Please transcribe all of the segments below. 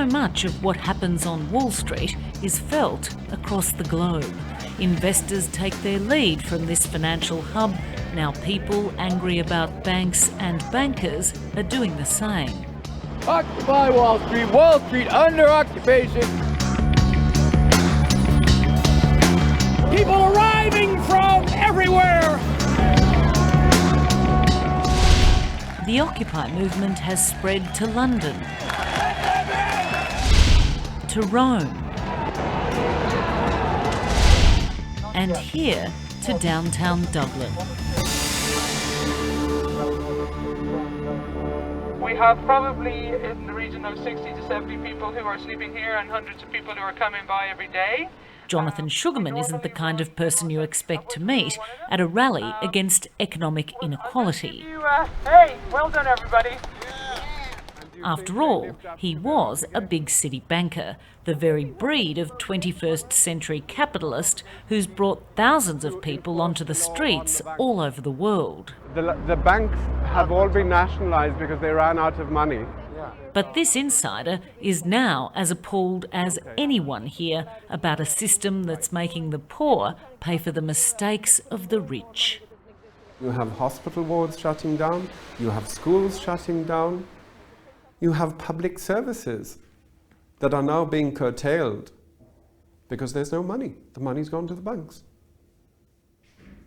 much of what happens on Wall Street is felt across the globe. Investors take their lead from this financial hub. Now people angry about banks and bankers are doing the same. Occupy Wall Street under occupation. People arriving from everywhere. The Occupy movement has spread to London, to Rome, and here to downtown Dublin. We have probably in the region of 60 to 70 people who are sleeping here and hundreds of people who are coming by every day. Jonathan Sugarman isn't the kind of person you expect to meet at a rally against economic inequality. Hey, well done everybody. After all, he was a big city banker, the very breed of 21st century capitalist who's brought thousands of people onto the streets all over the world. The banks have all been nationalised because they ran out of money. But this insider is now as appalled as anyone here about a system that's making the poor pay for the mistakes of the rich. You have hospital wards shutting down, you have schools shutting down, you have public services that are now being curtailed because there's no money. The money's gone to the banks.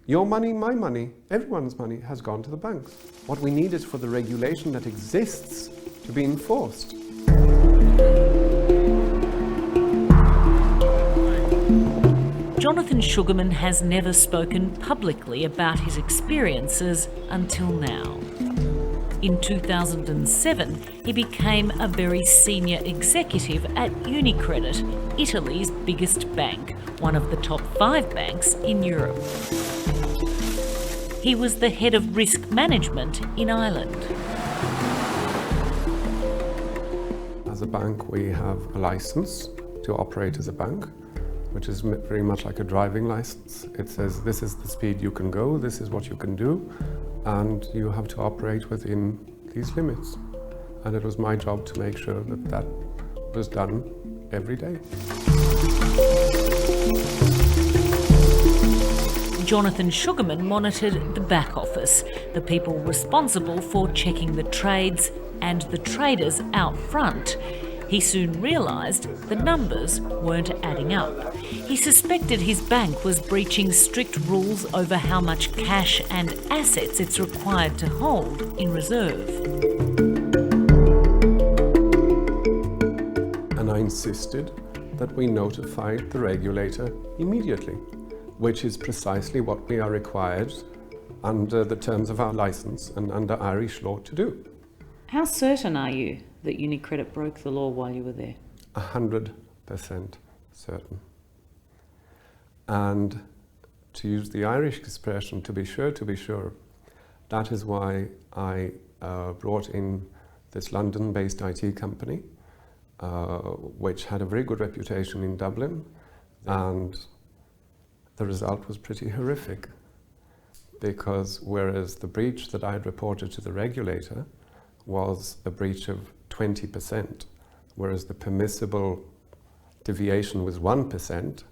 Your money, my money, everyone's money has gone to the banks. What we need is for the regulation that exists to be enforced. Jonathan Sugarman has never spoken publicly about his experiences until now. In 2007, he became a very senior executive at UniCredit, Italy's biggest bank, one of the top 5 banks in Europe. He was the head of risk management in Ireland. As a bank, we have a license to operate as a bank, which is very much like a driving license. It says this is the speed you can go, this is what you can do, and you have to operate within these limits. And it was my job to make sure that that was done every day. Jonathan Sugarman monitored the back office, the people responsible for checking the trades and the traders out front. He soon realised the numbers weren't adding up. He suspected his bank was breaching strict rules over how much cash and assets it's required to hold in reserve. And I insisted that we notified the regulator immediately, which is precisely what we are required under the terms of our licence and under Irish law to do. How certain are you that UniCredit broke the law while you were there? 100% certain. And to use the Irish expression, to be sure, that is why I brought in this London-based IT company, which had a very good reputation in Dublin, and the result was pretty horrific. Because whereas the breach that I had reported to the regulator was a breach of 20%, whereas the permissible deviation was 1%,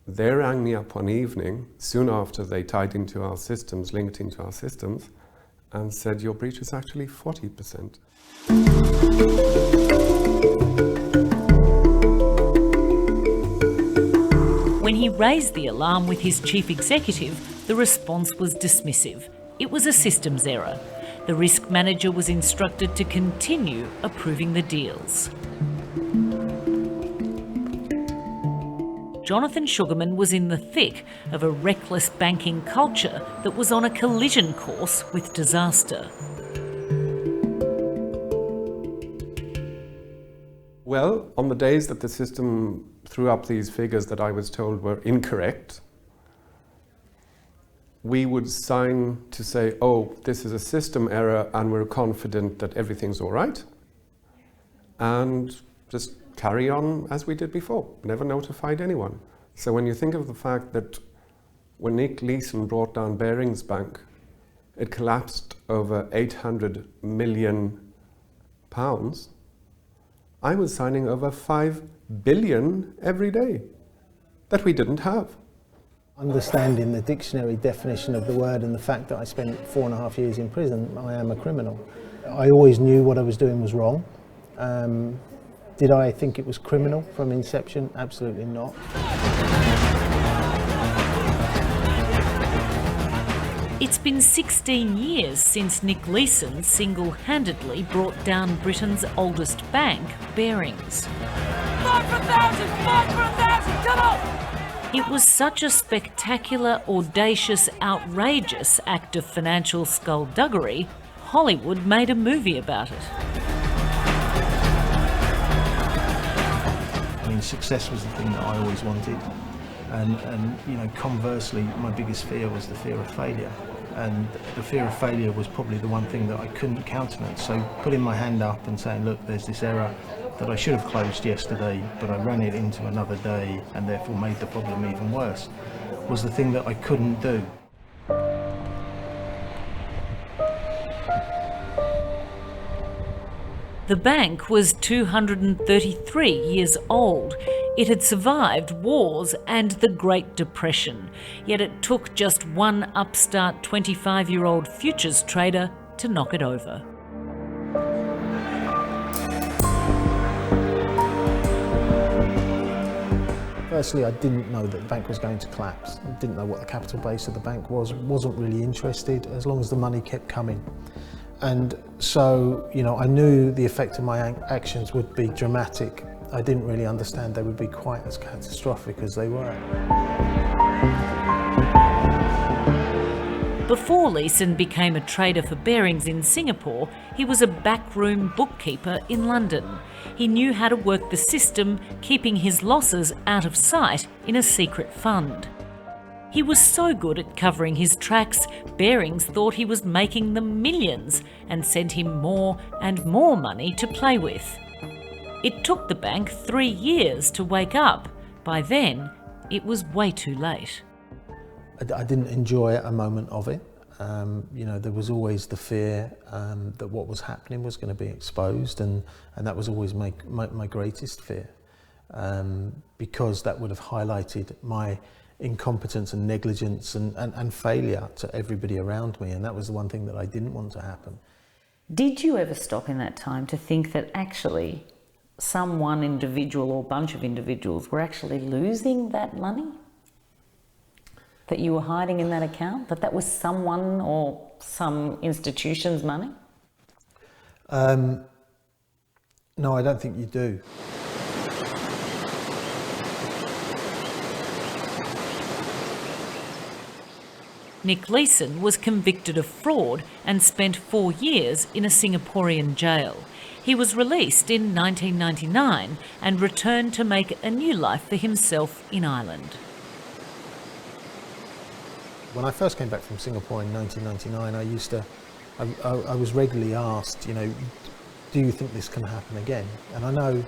they rang me up one evening, soon after they tied into our systems, linked into our systems, and said, your breach is actually 40%. When he raised the alarm with his chief executive, the response was dismissive. It was a systems error. The risk manager was instructed to continue approving the deals. Jonathan Sugarman was in the thick of a reckless banking culture that was on a collision course with disaster. Well, on the days that the system threw up these figures that I was told were incorrect, we would sign to say, oh, this is a system error and we're confident that everything's all right, and just carry on as we did before, never notified anyone. So when you think of the fact that when Nick Leeson brought down Barings Bank, it collapsed over £800 million, I was signing over 5 billion every day that we didn't have. Understanding the dictionary definition of the word and the fact that I spent 4.5 years in prison, I am a criminal. I always knew what I was doing was wrong. Did I think it was criminal from inception? Absolutely not. It's been 16 years since Nick Leeson single-handedly brought down Britain's oldest bank, Barings. Fight for 1,000! Fight for 1,000! Come on! It was such a spectacular, audacious, outrageous act of financial skullduggery, Hollywood made a movie about it. I mean, success was the thing that I always wanted. And you know, conversely, my biggest fear was the fear of failure. And the fear of failure was probably the one thing that I couldn't countenance. So putting my hand up and saying, look, there's this error that I should have closed yesterday, but I ran it into another day and therefore made the problem even worse, was the thing that I couldn't do. The bank was 233 years old. It had survived wars and the Great Depression, yet it took just one upstart 25-year-old futures trader to knock it over. Firstly, I didn't know that the bank was going to collapse. I didn't know what the capital base of the bank was, wasn't really interested as long as the money kept coming. And so, you know, I knew the effect of my actions would be dramatic. I didn't really understand they would be quite as catastrophic as they were. Before Leeson became a trader for Barings in Singapore, he was a backroom bookkeeper in London. He knew how to work the system, keeping his losses out of sight in a secret fund. He was so good at covering his tracks, Barings thought he was making them millions and sent him more and more money to play with. It took the bank 3 years to wake up. By then, it was way too late. I didn't enjoy a moment of it. You know, there was always the fear that what was happening was going to be exposed, and that was always my greatest fear, because that would have highlighted my incompetence and negligence and failure to everybody around me, and that was the one thing that I didn't want to happen. Did you ever stop in that time to think that actually some one individual or bunch of individuals were actually losing that money that you were hiding in that account, that was someone or some institution's money? No, I don't think you do. Nick Leeson was convicted of fraud and spent 4 years in a Singaporean jail. He was released in 1999 and returned to make a new life for himself in Ireland. When I first came back from Singapore in 1999, I was regularly asked, you know, do you think this can happen again? And I know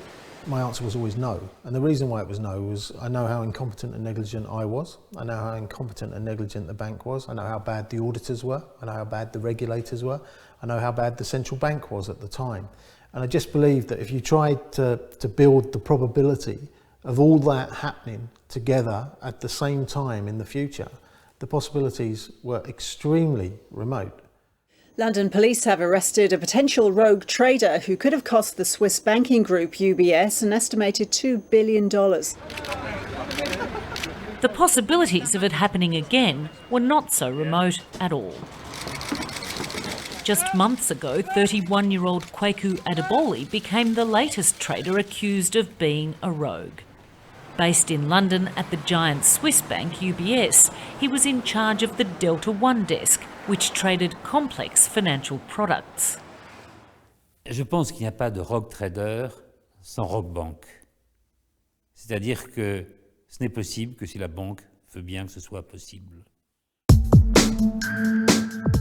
my answer was always no. And the reason why it was no was I know how incompetent and negligent I was. I know how incompetent and negligent the bank was. I know how bad the auditors were. I know how bad the regulators were. I know how bad the central bank was at the time. And I just believed that if you tried to build the probability of all that happening together at the same time in the future, the possibilities were extremely remote. London police have arrested a potential rogue trader who could have cost the Swiss banking group UBS an estimated $2 billion. The possibilities of it happening again were not so remote at all. Just months ago, 31-year-old Kweku Adoboli became the latest trader accused of being a rogue. Based in London at the giant Swiss bank UBS, he was in charge of the Delta One desk, which traded complex financial products. Je pense qu'il n'y a pas de rogue trader sans rogue banque. C'est-à-dire que ce n'est possible que si la banque veut bien que ce soit possible.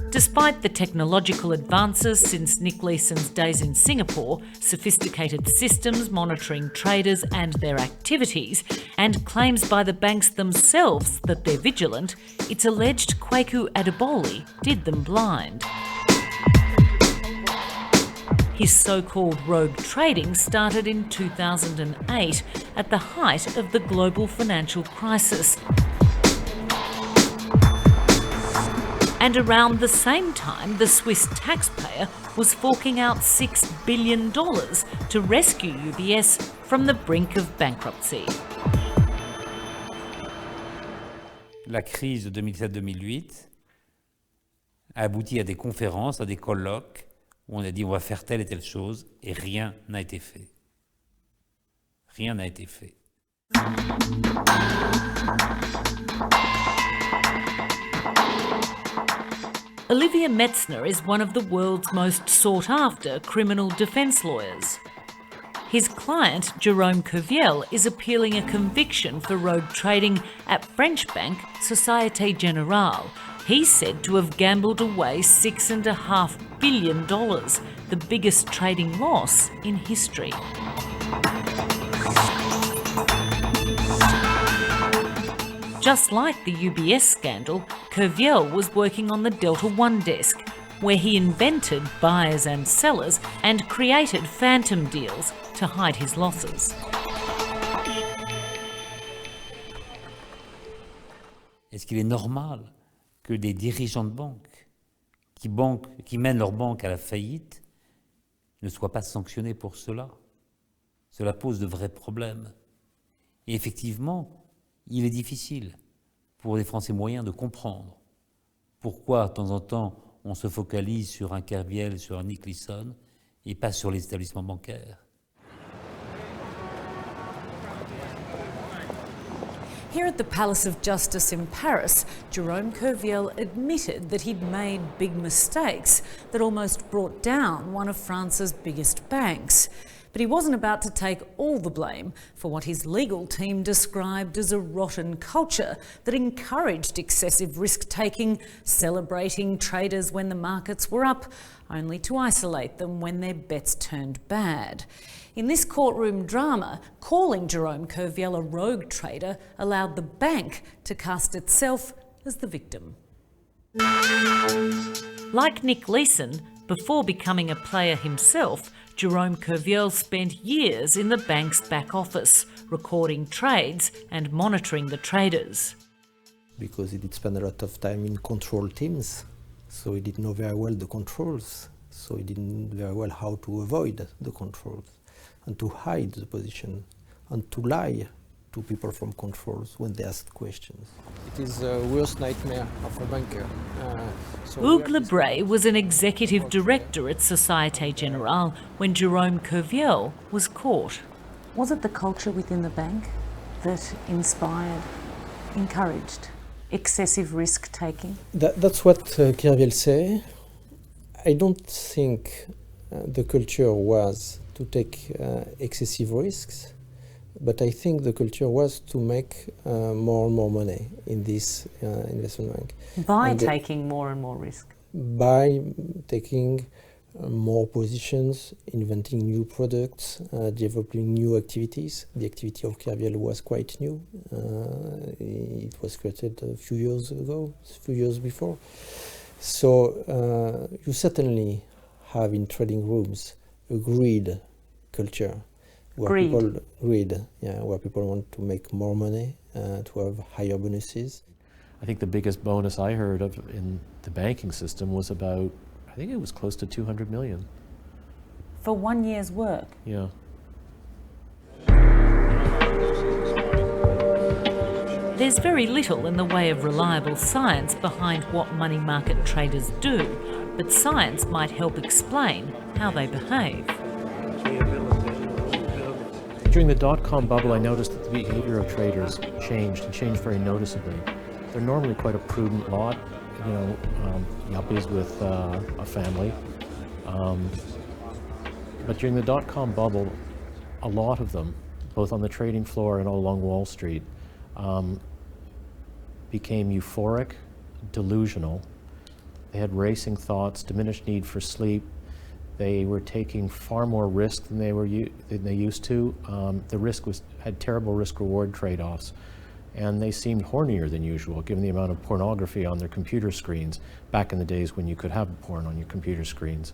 Despite the technological advances since Nick Leeson's days in Singapore, sophisticated systems monitoring traders and their activities, and claims by the banks themselves that they're vigilant, it's alleged Kweku Adoboli did them blind. His so-called rogue trading started in 2008 at the height of the global financial crisis. And around the same time, the Swiss taxpayer was forking out $6 billion to rescue UBS from the brink of bankruptcy. La crise de 2007-2008 a abouti à des conférences, à des colloques, où on a dit on va faire telle et telle chose, et rien n'a été fait. Rien n'a été fait. Olivier Metzner is one of the world's most sought-after criminal defence lawyers. His client, Jérôme Kerviel, is appealing a conviction for rogue trading at French bank Société Générale. He's said to have gambled away $6.5 billion, the biggest trading loss in history. Just like the UBS scandal, Kerviel was working on the Delta One desk, where he invented buyers and sellers and created phantom deals to hide his losses. Est-ce qu'il est normal que des dirigeants de banque qui mènent leur banque à la faillite ne soient pas sanctionnés pour cela? Cela pose de vrais problèmes. Et effectivement, il est difficile pour les Français moyens de comprendre pourquoi, de temps en temps, on se focalise sur un Kerviel, sur un Nick Leeson, et pas sur les établissements bancaires. Here at the Palace of Justice in Paris, Jérôme Kerviel admitted that he'd made big mistakes that almost brought down one of France's biggest banks. But he wasn't about to take all the blame for what his legal team described as a rotten culture that encouraged excessive risk-taking, celebrating traders when the markets were up, only to isolate them when their bets turned bad. In this courtroom drama, calling Jérôme Kerviel a rogue trader allowed the bank to cast itself as the victim. Like Nick Leeson, before becoming a player himself, Jérôme Kerviel spent years in the bank's back office, recording trades and monitoring the traders. Because he did spend a lot of time in control teams, so he didn't know very well the controls, so he didn't know very well how to avoid the controls and to hide the position and to lie to people from controls when they asked questions. It is the worst nightmare of a banker. Hugues Lebray was an executive director at Société Générale when Jérôme Kerviel was caught. Was it the culture within the bank that inspired, encouraged excessive risk-taking? That's what Kerviel say. I don't think the culture was to take excessive risks, but I think the culture was to make more and more money in this investment bank. By taking more and more risk? By taking more positions, inventing new products, developing new activities. The activity of Kerviel was quite new. It was created a few years ago, a few years before. So you certainly have in trading rooms a greed culture. Where people want to make more money, to have higher bonuses. I think the biggest bonus I heard of in the banking system was about, I think it was close to 200 million. For 1 year's work? Yeah. There's very little in the way of reliable science behind what money market traders do, but science might help explain how they behave. During the dot-com bubble, I noticed that the behaviour of traders changed very noticeably. They're normally quite a prudent lot, yuppies with a family. But during the dot-com bubble, a lot of them, both on the trading floor and all along Wall Street, became euphoric, delusional. They had racing thoughts, diminished need for sleep. They were taking far more risk than they used to. The risk had terrible risk-reward trade-offs, and they seemed hornier than usual, given the amount of pornography on their computer screens back in the days when you could have porn on your computer screens.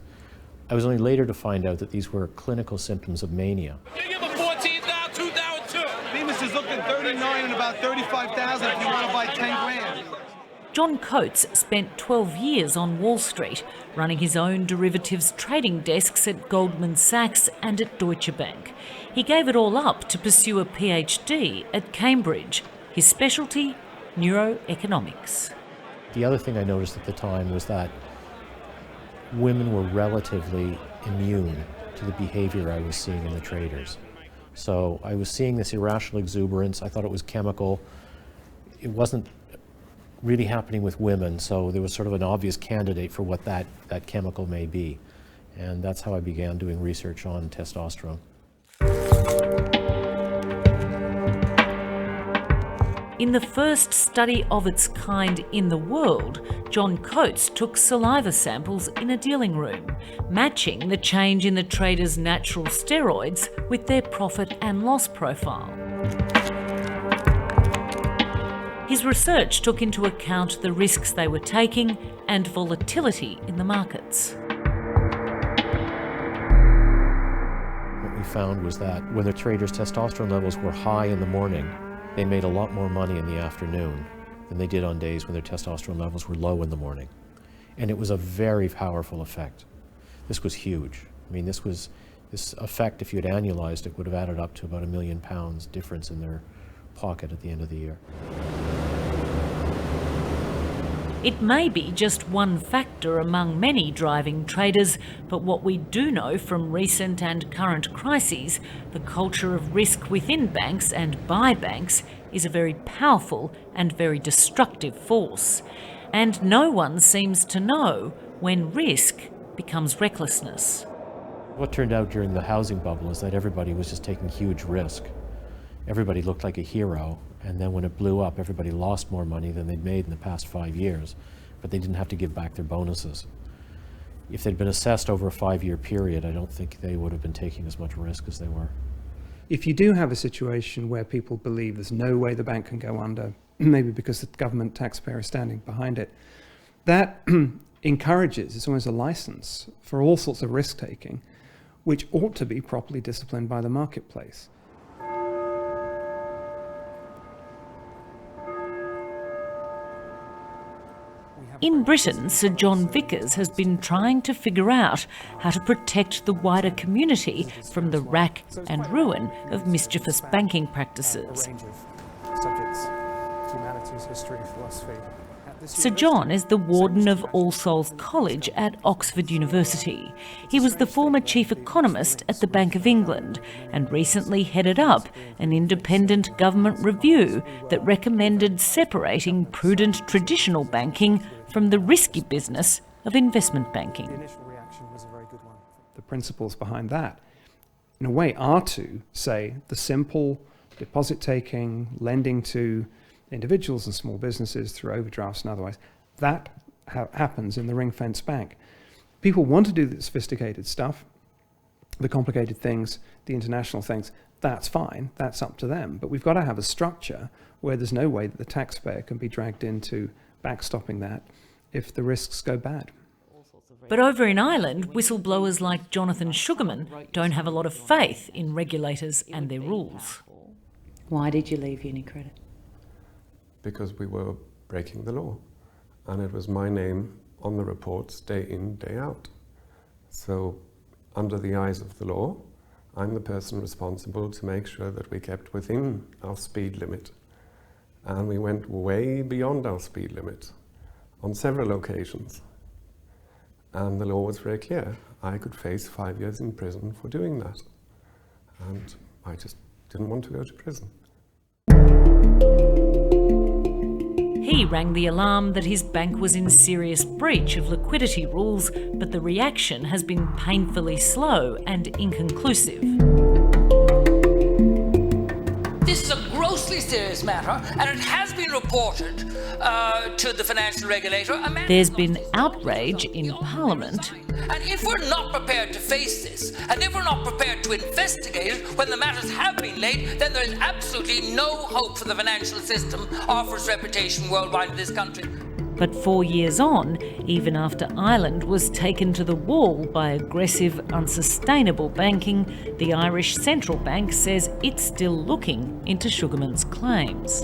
I was only later to find out that these were clinical symptoms of mania. You give him 14,000, 2,002. Bemis is looking 39 and about 35,000 if you want to buy 10 grand. John Coates spent 12 years on Wall Street, running his own derivatives trading desks at Goldman Sachs and at Deutsche Bank. He gave it all up to pursue a PhD at Cambridge. His specialty, neuroeconomics. The other thing I noticed at the time was that women were relatively immune to the behaviour I was seeing in the traders. So I was seeing this irrational exuberance. I thought it was chemical. It wasn't really happening with women, so there was sort of an obvious candidate for what that chemical may be. And that's how I began doing research on testosterone. In the first study of its kind in the world, John Coates took saliva samples in a dealing room, matching the change in the traders' natural steroids with their profit and loss profile. His research took into account the risks they were taking and volatility in the markets. What we found was that when the traders' testosterone levels were high in the morning, they made a lot more money in the afternoon than they did on days when their testosterone levels were low in the morning. And it was a very powerful effect. This was huge. I mean, this effect, if you had annualized it, would have added up to about £1 million difference in their pocket at the end of the year. It may be just one factor among many driving traders, but what we do know from recent and current crises, the culture of risk within banks and by banks is a very powerful and very destructive force. And no one seems to know when risk becomes recklessness. What turned out during the housing bubble is that everybody was just taking huge risk. Everybody looked like a hero, and then when it blew up, everybody lost more money than they'd made in the past 5 years, but they didn't have to give back their bonuses. If they'd been assessed over a 5-year period, I don't think they would have been taking as much risk as they were. If you do have a situation where people believe there's no way the bank can go under, maybe because the government taxpayer is standing behind it, that encourages, it's almost a license for all sorts of risk-taking, which ought to be properly disciplined by the marketplace. In Britain, Sir John Vickers has been trying to figure out how to protect the wider community from the rack and ruin of mischievous banking practices. Sir John is the warden of All Souls College at Oxford University. He was the former chief economist at the Bank of England and recently headed up an independent government review that recommended separating prudent traditional banking from the risky business of investment banking. The initial reaction was a very good one. The principles behind that, in a way, are to say the simple deposit-taking, lending to individuals and small businesses through overdrafts and otherwise, that happens in the ring-fence bank. People want to do the sophisticated stuff, the complicated things, the international things. That's fine, that's up to them. But we've got to have a structure where there's no way that the taxpayer can be dragged into backstopping that if the risks go bad. But over in Ireland, whistleblowers like Jonathan Sugarman don't have a lot of faith in regulators and their rules. Why did you leave UniCredit? Because we were breaking the law, and it was my name on the reports day in, day out. So under the eyes of the law, I'm the person responsible to make sure that we kept within our speed limit. And we went way beyond our speed limit on several occasions. And the law was very clear. I could face 5 years in prison for doing that. And I just didn't want to go to prison. He rang the alarm that his bank was in serious breach of liquidity rules, but the reaction has been painfully slow and inconclusive. This is a grossly serious matter, and it has been reported to the financial regulator. There's been outrage in Parliament. And if we're not prepared to face this, and if we're not prepared to investigate it when the matters have been laid, then there is absolutely no hope for the financial system or for its reputation worldwide in this country. But 4 years on, even after Ireland was taken to the wall by aggressive, unsustainable banking, the Irish Central Bank says it's still looking into Sugarman's claims.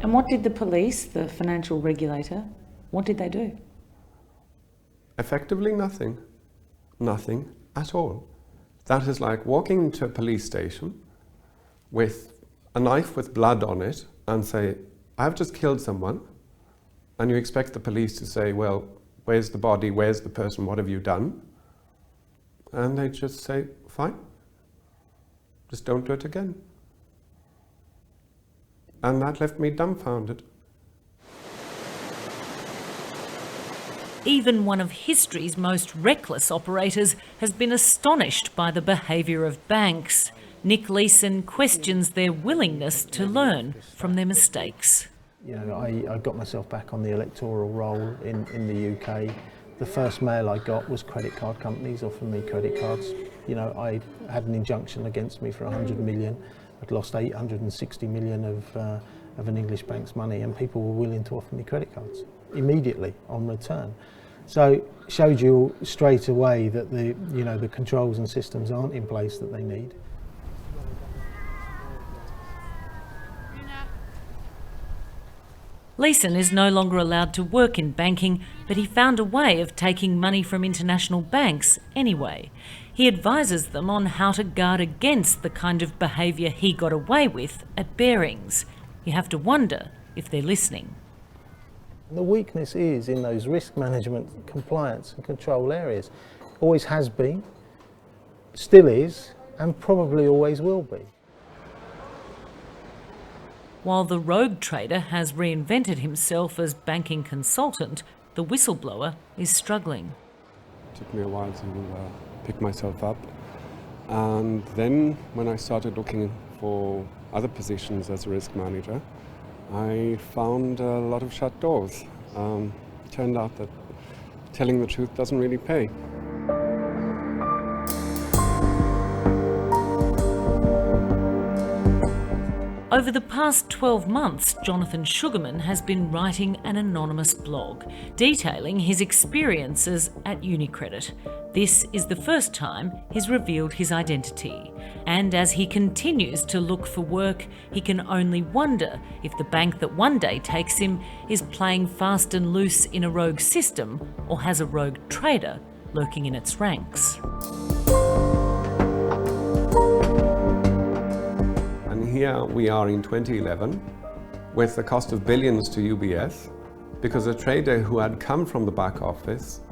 And what did the police, the financial regulator, what did they do? Effectively nothing. Nothing at all. That is like walking into a police station with a knife with blood on it and say, I've just killed someone, and you expect the police to say, well, where's the body, where's the person, what have you done? And they just say, fine, just don't do it again. And that left me dumbfounded. Even one of history's most reckless operators has been astonished by the behaviour of banks. Nick Leeson questions their willingness to learn from their mistakes. You know, I got myself back on the electoral roll in the UK. The first mail I got was credit card companies offering me credit cards. You know, I had an injunction against me for 100 million. I'd lost 860 million of an English bank's money, and people were willing to offer me credit cards immediately on return. So it showed you straight away that the controls and systems aren't in place that they need. Leeson is no longer allowed to work in banking, but he found a way of taking money from international banks anyway. He advises them on how to guard against the kind of behaviour he got away with at Barings. You have to wonder if they're listening. The weakness is in those risk management, compliance and control areas. Always has been, still is, and probably always will be. While the rogue trader has reinvented himself as banking consultant, the whistleblower is struggling. It took me a while to pick myself up. And then when I started looking for other positions as a risk manager, I found a lot of shut doors. Turned out that telling the truth doesn't really pay. Over the past 12 months, Jonathan Sugarman has been writing an anonymous blog detailing his experiences at UniCredit. This is the first time he's revealed his identity. And as he continues to look for work, he can only wonder if the bank that one day takes him is playing fast and loose in a rogue system or has a rogue trader lurking in its ranks. Here we are in 2011 with the cost of billions to UBS because a trader who had come from the back office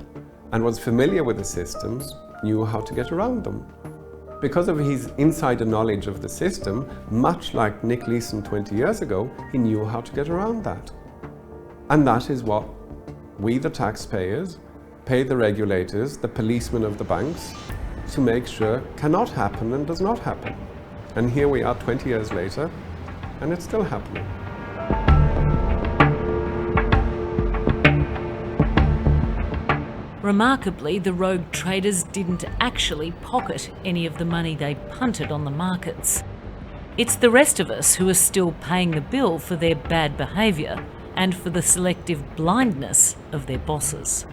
and was familiar with the systems knew how to get around them. Because of his insider knowledge of the system, much like Nick Leeson 20 years ago, he knew how to get around that. And that is what we, the taxpayers, pay the regulators, the policemen of the banks, to make sure cannot happen and does not happen. And here we are 20 years later, and it's still happening. Remarkably, the rogue traders didn't actually pocket any of the money they punted on the markets. It's the rest of us who are still paying the bill for their bad behaviour and for the selective blindness of their bosses.